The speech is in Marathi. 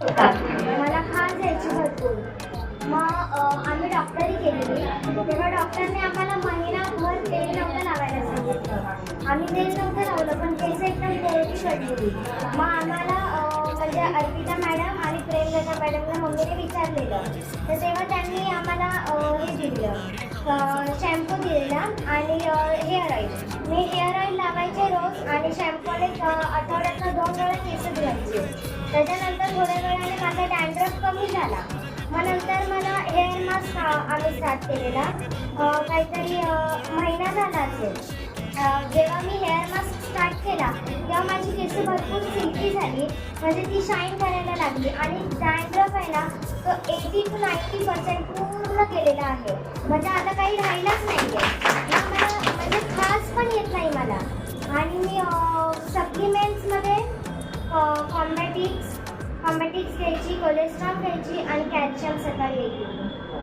मला खाज यायची भरपूर. मग आम्ही डॉक्टरी केलेली. तेव्हा डॉक्टरने आम्हाला महिनाभर तेल नव्हतं लावायला सांगितलं. आम्ही तेल नव्हतं लावलं, पण केस एकदम कोरडी पडलेली. मग आम्हाला म्हणजे अर्पिता मॅडम आणि प्रेमलता मॅडमला मम्मीने विचारलेलं, तर तेव्हा त्यांनी आम्हाला हे दिलं, शॅम्पू दिलेला आणि हेअर ऑइल. मी हेअर ऑइल लावायचे रोज आणि शॅम्पूने आठवड्यातनं 2 वेळा केस धुवायचे. त्याच्यानंतर थोड्या वेळाने माझा डॅन्ड्रफ कमी झाला. मग नंतर मला हेअर मास्क आम्ही स्टार्ट केलेला, काहीतरी महिना झाला असेल. जेव्हा मी हेअर मास्क स्टार्ट केला तेव्हा माझी केस भरपूर सिल्की झाली, म्हणजे ती शाईन करायला लागली. आणि डॅन्ड्रफ आहे ना, तो 80 to 90% पूर्ण केलेला आहे. म्हणजे आता काही राहिलाच नाही आहे. मला म्हणजे खास पण येत नाही मला. आणि मी सप्लिमेंट्समध्ये कॉम्बॅटिक्स घ्यायची, कोलेस्ट्रॉल घ्यायची आणि कॅल्शियम सकाळी घ्यायची.